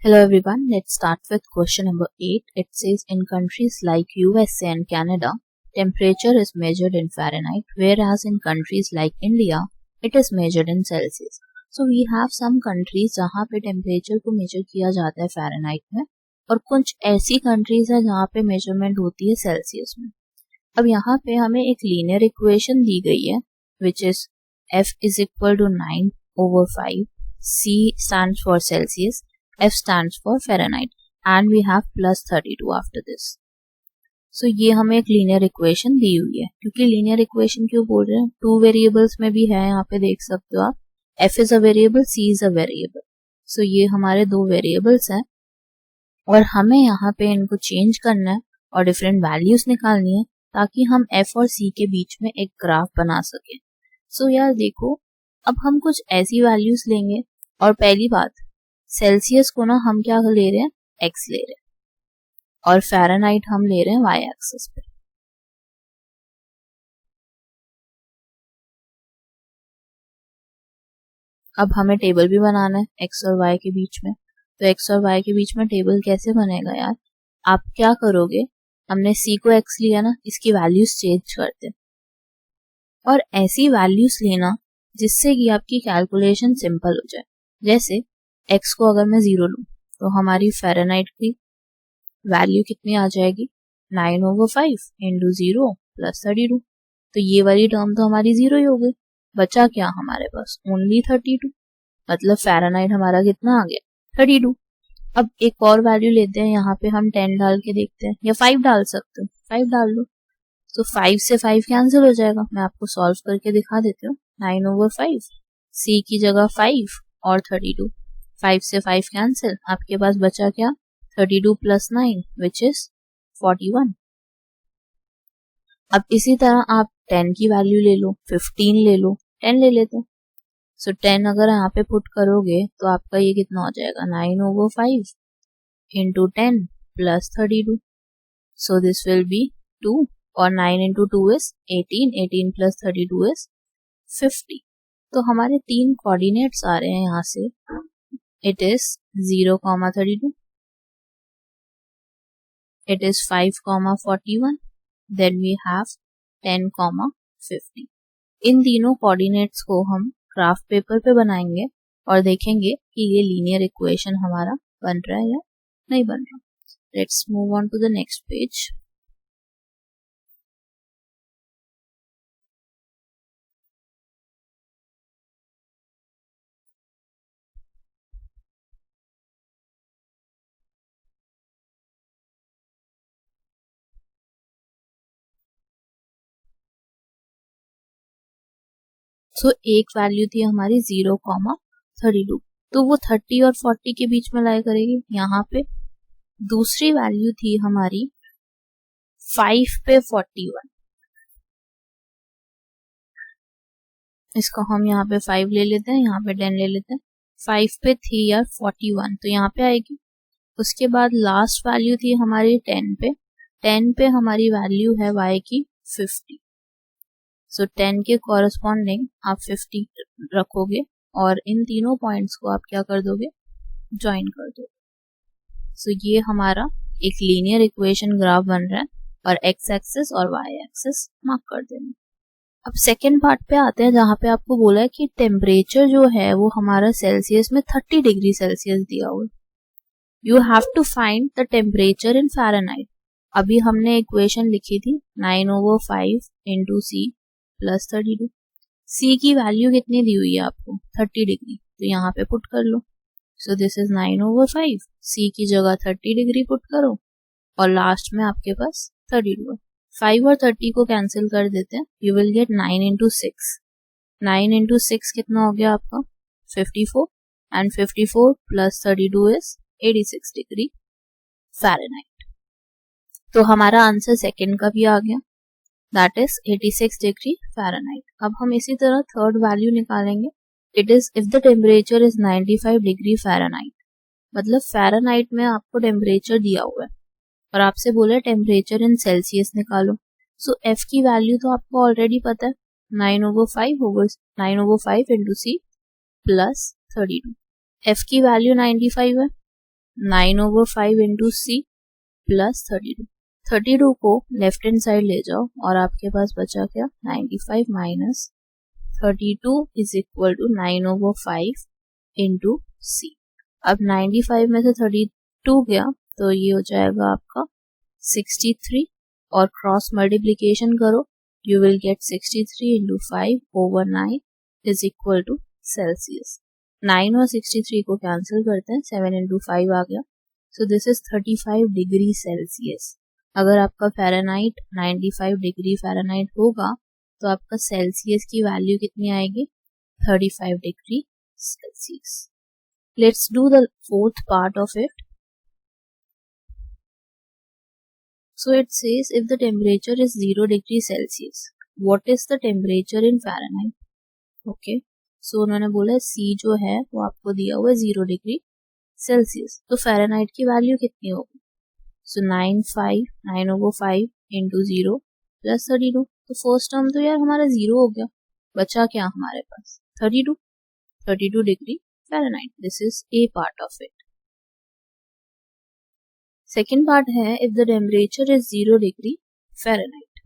Hello everyone, let's start with question number 8. It says in countries like USA and Canada, temperature is measured in Fahrenheit, whereas in countries like India, it is measured in Celsius. So we have some countries जहाँ पे temperature को measure किया जाता है Fahrenheit में और कुछ ऐसी countries है जहाँ पे measurement होती है Celsius में. अब यहाँ पे हमें एक linear equation दी गई है which is F is equal to 9/5, C stands for Celsius, F stands for Fahrenheit and we have plus 32 after this. So ये हमें एक linear equation दी हुई है. क्योंकि linear equation क्यों बोल रहे हैं, 2 variables में भी है, यहाँ पे देख सकते हो आप. F is a variable, C is a variable. So ये हमारे 2 variables हैं और हमें यहाँ पे इनको change करना है और different values निकालनी है ताकि हम F और C के बीच में एक ग्राफ बना सकें. So यार देखो, अब हम कुछ ऐसी values लेंगे और पहली बात सेल्सियस को ना हम क्या ले रहे हैं, x ले रहे हैं और फ़ारेनहाइट हम ले रहे हैं y एक्सिस पे. अब हमें टेबल भी बनाना है x और y के बीच में. तो x और y के बीच में टेबल कैसे बनेगा यार, आप क्या करोगे, हमने c को x लिया ना, इसकी वैल्यूज चेंज करते और ऐसी वैल्यूज लेना जिससे कि आपकी कैलकुलेशन सिंपल हो जाए. जैसे x को अगर मैं 0 लूँ तो हमारी फ़ारेनहाइट की वैल्यू कितनी आ जाएगी, 9/5 इंटू 0 प्लस 32. तो ये वाली टर्म तो हमारी 0 ही हो गई. बचा क्या हमारे पास, ओनली 32. मतलब फ़ारेनहाइट हमारा कितना आ गया, 32. अब एक और वैल्यू लेते हैं, यहाँ पे हम 10 डाल के देखते हैं या 5 डाल सकते हो, 5 डाल लो. तो 5 से 5 कैंसिल हो जाएगा. मैं आपको सॉल्व करके दिखा देती हूँ. 9/5, c की जगह 5 और 32. 5 से 5 कैंसिल, आपके पास बचा क्या, 32 प्लस 9 विच इज 41. अब इसी तरह आप 10 की वैल्यू ले लो, 15 ले लो, 10 ले लेते हैं. सो 10 अगर यहाँ पे पुट करोगे तो आपका ये कितना हो जाएगा, 9/5 into 10 plus 32. So this will B 2 और 9 इंटू 2 इज 18, 18 प्लस 32 इज 50. तो हमारे 3 कोऑर्डिनेट्स आ रहे हैं यहाँ से. It is 0,32. It is 5,41. Then we have 10,50. इन तीनों कोऑर्डिनेट्स को हम ग्राफ पेपर पे बनाएंगे और देखेंगे कि ये लीनियर इक्वेशन हमारा बन रहा है या नहीं बन रहा. Let's move on to the next page. सो एक वैल्यू थी हमारी 0,32. तो वो 30 और 40 के बीच में लाया करेगी. यहाँ पे दूसरी वैल्यू थी हमारी 5 पे 41. इसको हम यहाँ पे 5 ले लेते हैं, यहाँ पे 10 ले लेते हैं. 5 पे थी यार 41 तो यहाँ पे आएगी. उसके बाद लास्ट वैल्यू थी हमारी 10 पे. 10 पे हमारी वैल्यू है y की 50. सो 10 के कॉरस्पॉन्डिंग आप 50 रखोगे और इन तीनों पॉइंट्स को आप क्या कर दोगे, ज्वाइन कर दोगे. सो ये हमारा एक लीनियर इक्वेशन ग्राफ बन रहा है और x एक्सिस और y एक्सिस मार्क कर देंगे. अब सेकेंड पार्ट पे आते हैं जहाँ पे आपको बोला है कि टेम्परेचर जो है वो हमारा सेल्सियस में 30 डिग्री सेल्सियस दिया हुआ है. You have to find the temperature in Fahrenheit. अभी हमने इक्वेशन लिखी थी 9/5 इंटू c प्लस 32. c की वैल्यू कितनी दी हुई है आपको, 30 डिग्री. तो यहाँ पे पुट कर लो. सो दिस इज 9/5, c की जगह 30 डिग्री पुट करो और लास्ट में आपके पास 32 है. 5 और 30 को कैंसिल कर देते हैं. You will gate 9 into 6. 9 into 6 कितना हो गया आपका, 54. And 54 plus 32 is 86 degree Fahrenheit. तो हमारा आंसर सेकेंड का भी आ गया, दैट इज 86 डिग्री फ़ारेनहाइट. अब हम इसी तरह थर्ड वैल्यू निकालेंगे. It is if the temperature is 95 degree Fahrenheit. मतलब फ़ारेनहाइट में आपको टेम्परेचर दिया हुआ है और आपसे बोला टेम्परेचर इन सेल्सियस निकालो. सो एफ की वैल्यू तो आपको ऑलरेडी पता है, 9/5 इंटू c प्लस 32. एफ की वैल्यू 95 है. 9/5 इंटू सी प्लस 32। 32 को लेफ्ट हैंड साइड ले जाओ और आपके पास बचा क्या, 95 minus 32 is equal to 9/5 into C. अब 95 में से 32 गया तो ये हो जाएगा आपका 63 और क्रॉस मल्टीप्लीकेशन करो, you will get 63 into 5/9 is equal to Celsius. 9 और 63 को कैंसिल करते हैं, 7 इंटू 5 आ गया, सो दिस इज 35 डिग्री सेल्सियस। अगर आपका फ़ारेनहाइट 95 डिग्री फ़ारेनहाइट होगा तो आपका सेल्सियस की वैल्यू कितनी आएगी, 35 degree Celsius. Let's do the fourth part of it. So it says if the temperature is 0 degree Celsius, what is the temperature in Fahrenheit? Okay, so उन्होंने बोला C जो है वो आपको दिया हुआ है 0 डिग्री सेल्सियस, तो फ़ारेनहाइट की वैल्यू कितनी होगी, सो 9/5 इंटू 0 प्लस 32। तो फर्स्ट टर्म तो यार हमारा 0 हो गया, बचा क्या हमारे पास 32 degree Fahrenheit. This is a part of it. Second part है if the temperature is 0 degree Fahrenheit,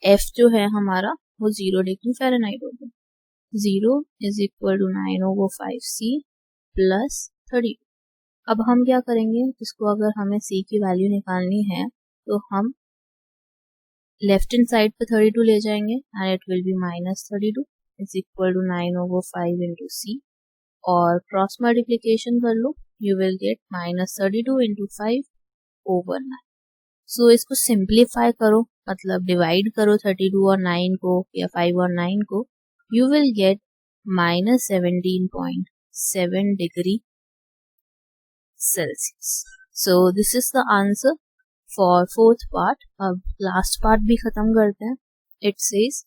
F जो है हमारा वो 0 डिग्री फ़ारेनहाइट हो गया, 0 is equal to 9/5C plus 32। अब हम क्या करेंगे, इसको अगर हमें C की वैल्यू निकालनी है तो हम लेफ्ट हैंड साइड पे 32 ले जाएंगे and it will be minus 32 is equal to 9/5 into C और क्रॉस मल्टीप्लीकेशन कर लो, you will get minus 32 into 5/9। सो इसको सिंप्लीफाई करो, मतलब डिवाइड करो 32 और 9 को या 5 और 9 को, you will get minus 17.7 degree Celsius. So this is the answer for fourth part. अब लास्ट पार्ट भी खत्म करते हैं। It says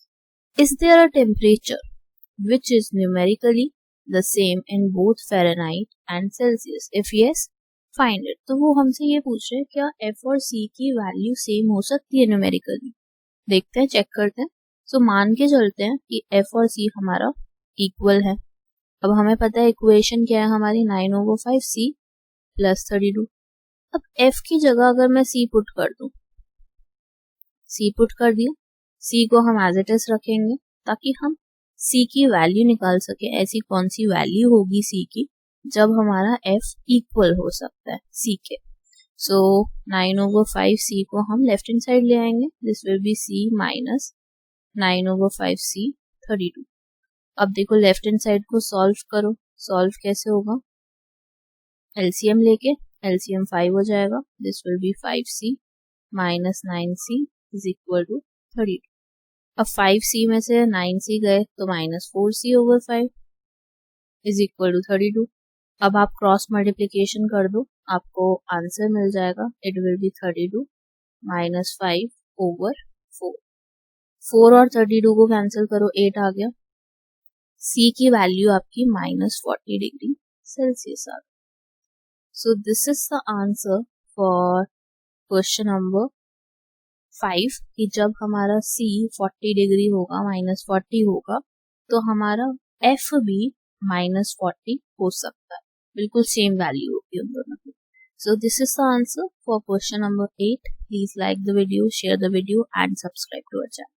is there a temperature which is numerically the same in both Fahrenheit and Celsius? If yes, find it। तो वो हमसे ये पूछ रहे हैं क्या F और C की वैल्यू सेम हो सकती है न्यूमेरिकली। देखते हैं, चेक करते हैं। सो मान के चलते हैं कि F और C हमारा इक्वल है। अब हमें पता है इक्वेशन क्या है हमारी, 9/5C प्लस 32। अब F की जगह अगर मैं C पुट कर दूं, C पुट कर दिया, C को हम एज इट इज रखेंगे ताकि हम C की वैल्यू निकाल सके। ऐसी कौन सी वैल्यू होगी C की जब हमारा F इक्वल हो सकता है C के। सो 9/5C को हम लेफ्ट हैंड साइड ले आएंगे, this will be C minus 9/5C 32। अब देखो लेफ्ट हैंड साइड को सॉल्व करो, सॉल्व कैसे होगा, एलसीएम लेके, एलसीएम 5 हो जाएगा, this will be 5C minus 9C is equal to 32। अब 5C में से 9C गए तो minus 4C/5 is equal to 32। अब आप क्रॉस मल्टीप्लीकेशन कर दो, आपको आंसर मिल जाएगा, इट विल बी 32 माइनस 5/4। 4 और 32 को कैंसिल करो, 8 आ गया। C की वैल्यू आपकी माइनस 40 डिग्री सेल्सियस आ गई। सो this is the answer for question number 5 कि जब हमारा C 40 डिग्री होगा, माइनस 40 होगा, तो हमारा F भी माइनस 40 हो सकता है, बिल्कुल सेम वैल्यू होगी उन दोनों की। So this is the answer for question number 8। Please like the video, share the video and subscribe to our channel.